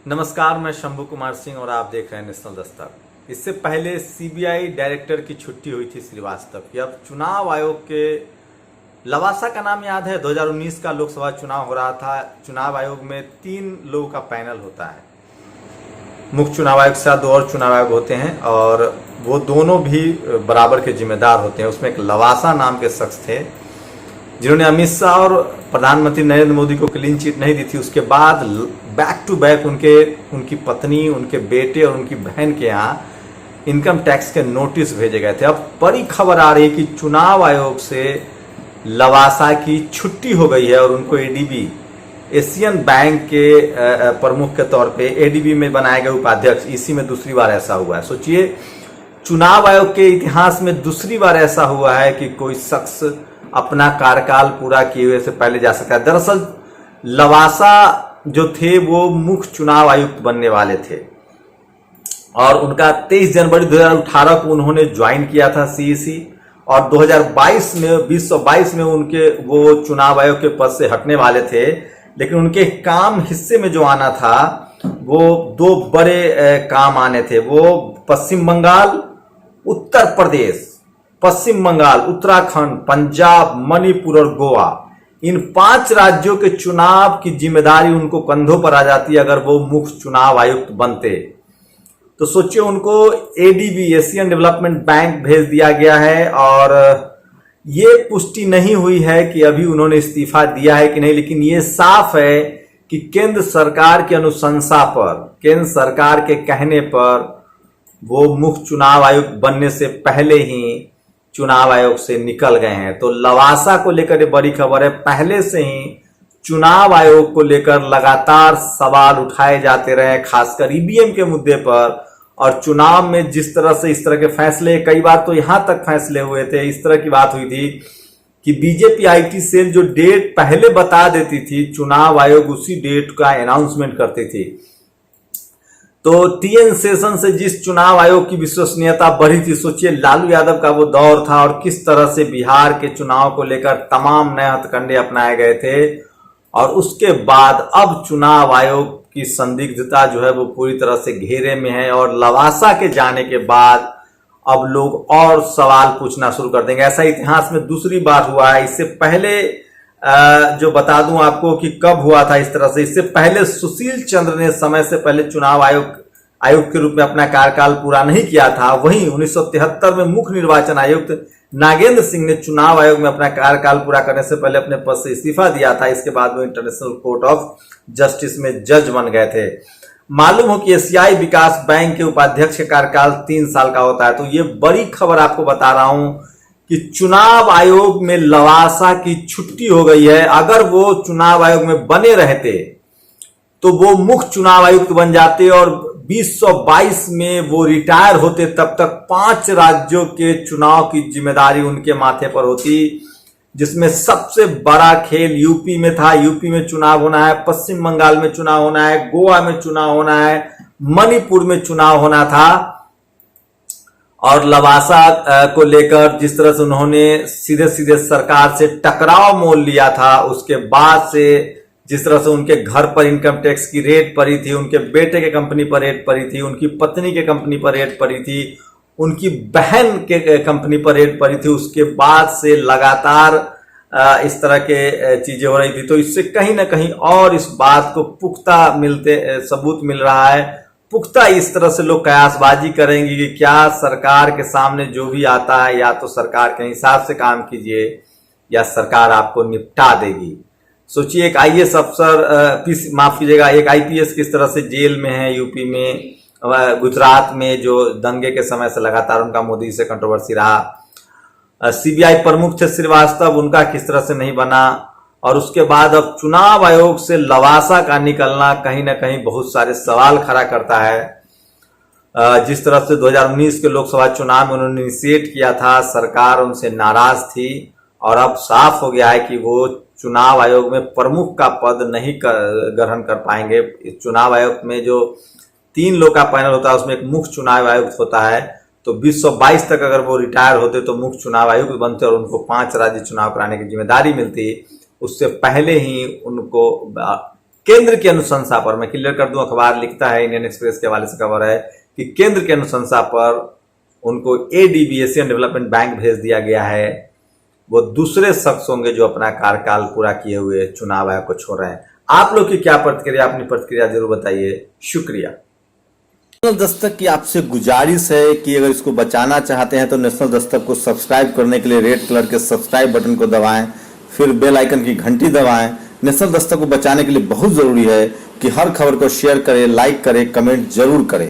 नमस्कार, मैं शंभू कुमार सिंह और आप देख रहे हैं नेशनल दस्तक। इससे पहले सीबीआई डायरेक्टर की छुट्टी हुई थी श्रीवास्तव की। अब चुनाव आयोग के लवासा का नाम याद है, 2019 का लोकसभा चुनाव हो रहा था। चुनाव आयोग में 3 लोगों का पैनल होता है। मुख्य चुनाव आयोग के साथ 2 और चुनाव आयोग होते हैं और वो दोनों भी बराबर के जिम्मेदार होते हैं। उसमें एक लवासा नाम के शख्स थे जिन्होंने अमित शाह और प्रधानमंत्री नरेंद्र मोदी को क्लीन चिट नहीं दी थी। उसके बाद बैक टू बैक उनकी पत्नी, उनके बेटे और उनकी बहन के यहाँ इनकम टैक्स के नोटिस भेजे गए थे। अब बड़ी खबर आ रही है कि चुनाव आयोग से लवासा की छुट्टी हो गई है और उनको एडीबी, एशियन बैंक के प्रमुख के तौर पे एडीबी में बनाए गए उपाध्यक्ष, इसी में दूसरी बार ऐसा हुआ है। सोचिए, चुनाव आयोग के इतिहास में दूसरी बार ऐसा हुआ है कि कोई शख्स अपना कार्यकाल पूरा किए हुए से पहले जा सकता है। दरअसल लवासा जो थे वो मुख्य चुनाव आयुक्त बनने वाले थे और उनका 23 जनवरी 2018 को उन्होंने ज्वाइन किया था सीईसी और 2022 में उनके वो चुनाव आयोग के पद से हटने वाले थे। लेकिन उनके काम हिस्से में जो आना था वो 2 बड़े काम आने थे। वो पश्चिम बंगाल, उत्तर प्रदेश, पश्चिम बंगाल, उत्तराखंड, पंजाब, मणिपुर और गोवा, इन 5 राज्यों के चुनाव की जिम्मेदारी उनको कंधों पर आ जाती अगर वो मुख्य चुनाव आयुक्त बनते। तो सोचिए, उनको एडीबी, एशियन डेवलपमेंट बैंक भेज दिया गया है और ये पुष्टि नहीं हुई है कि अभी उन्होंने इस्तीफा दिया है कि नहीं। लेकिन ये साफ है कि केंद्र सरकार की अनुशंसा पर, केंद्र सरकार के कहने पर वो मुख्य चुनाव आयुक्त बनने से पहले ही चुनाव आयोग से निकल गए हैं। तो लवासा को लेकर ये बड़ी खबर है। पहले से ही चुनाव आयोग को लेकर लगातार सवाल उठाए जाते रहे, खासकर ईवीएम के मुद्दे पर। और चुनाव में जिस तरह से इस तरह के फैसले, कई बार तो यहां तक फैसले हुए थे, इस तरह की बात हुई थी कि बीजेपी आईटी सेल जो डेट पहले बता देती थी, चुनाव आयोग उसी डेट का अनाउंसमेंट करती थी। तो टीएन सेशन से जिस चुनाव आयोग की विश्वसनीयता बढ़ी थी, सोचिए लालू यादव का वो दौर था और किस तरह से बिहार के चुनाव को लेकर तमाम नए हथकंडे अपनाए गए थे। और उसके बाद अब चुनाव आयोग की संदिग्धता जो है वो पूरी तरह से घेरे में है और लवासा के जाने के बाद अब लोग और सवाल पूछना शुरू कर देंगे। ऐसा इतिहास में दूसरी बार हुआ है। इससे पहले जो बता दूं आपको कि कब हुआ था इस तरह से, इससे पहले सुशील चंद्र ने समय से पहले चुनाव आयुक्त के रूप में अपना कार्यकाल पूरा नहीं किया था। वहीं 1973 में मुख्य निर्वाचन आयुक्त नागेंद्र सिंह ने चुनाव आयोग में अपना कार्यकाल पूरा करने से पहले अपने पद से इस्तीफा दिया था। इसके बाद वो इंटरनेशनल कोर्ट ऑफ जस्टिस में जज बन गए थे। मालूम हो कि एशियाई विकास बैंक के उपाध्यक्ष का कार्यकाल 3 साल का होता है। तो ये बड़ी खबर आपको बता रहा हूं कि चुनाव आयोग में लवासा की छुट्टी हो गई है। अगर वो चुनाव आयोग में बने रहते तो वो मुख्य चुनाव आयुक्त बन जाते और 2022 में वो रिटायर होते। तब तक 5 राज्यों के चुनाव की जिम्मेदारी उनके माथे पर होती, जिसमें सबसे बड़ा खेल यूपी में था। यूपी में चुनाव होना है, पश्चिम बंगाल में चुनाव होना है, गोवा में चुनाव होना है, मणिपुर में चुनाव होना था। और लवासा को लेकर जिस तरह से उन्होंने सीधे सीधे सरकार से टकराव मोल लिया था, उसके बाद से जिस तरह से उनके घर पर इनकम टैक्स की रेड पड़ी थी, उनके बेटे के कंपनी पर रेड पड़ी थी, उनकी पत्नी के कंपनी पर रेड पड़ी थी, उनकी बहन के कंपनी पर रेड पड़ी थी, उसके बाद से लगातार इस तरह के चीजें हो रही थी। तो इससे कहीं ना कहीं और इस बात को पुख्ता सबूत मिल रहा है। पुख्ता इस तरह से लोग कयासबाजी करेंगे कि क्या सरकार के सामने जो भी आता है, या तो सरकार के हिसाब से काम कीजिए या सरकार आपको निपटा देगी। सोचिए, एक आईएएस अफसर, माफ कीजिएगा, एक आईपीएस किस तरह से जेल में है यूपी में, गुजरात में जो दंगे के समय से लगातार उनका मोदी से कंट्रोवर्सी रहा। सीबीआई प्रमुख थे श्रीवास्तव, उनका किस तरह से नहीं बना। और उसके बाद अब चुनाव आयोग से लवासा का निकलना कहीं ना कहीं बहुत सारे सवाल खड़ा करता है। जिस तरह से 2019 के लोकसभा चुनाव में उन्होंने इनिशिएट किया था, सरकार उनसे नाराज थी और अब साफ हो गया है कि वो चुनाव आयोग में प्रमुख का पद नहीं ग्रहण कर पाएंगे। इस चुनाव आयोग में जो 3 लोग का पैनल होता है उसमें एक मुख्य चुनाव आयुक्त होता है। तो 2022 तक अगर वो रिटायर होते तो मुख्य चुनाव आयुक्त बनते और उनको 5 राज्य चुनाव कराने की जिम्मेदारी मिलती। उससे पहले ही उनको केंद्र की अनुशंसा पर, मैं क्लियर कर दूं, अखबार लिखता है, इंडियन एक्सप्रेस के हवाले से खबर है कि केंद्र की अनुशंसा पर उनको एडीबी एशियन डेवलपमेंट बैंक भेज दिया गया है। वो दूसरे शख्स होंगे जो अपना कार्यकाल पूरा किए हुए चुनाव आयोग को छोड़ रहे हैं। आप लोग की क्या प्रतिक्रिया, अपनी प्रतिक्रिया जरूर बताइए। शुक्रिया। नेशनल दस्तक की आपसे गुजारिश है कि अगर इसको बचाना चाहते हैं तो नेशनल दस्तक को सब्सक्राइब करने के लिए रेड कलर के सब्सक्राइब बटन को दबाएं, फिर बेल आइकन की घंटी दबाएं। नेशनल दस्तक को बचाने के लिए बहुत जरूरी है कि हर खबर को शेयर करें, लाइक करें, कमेंट जरूर करें।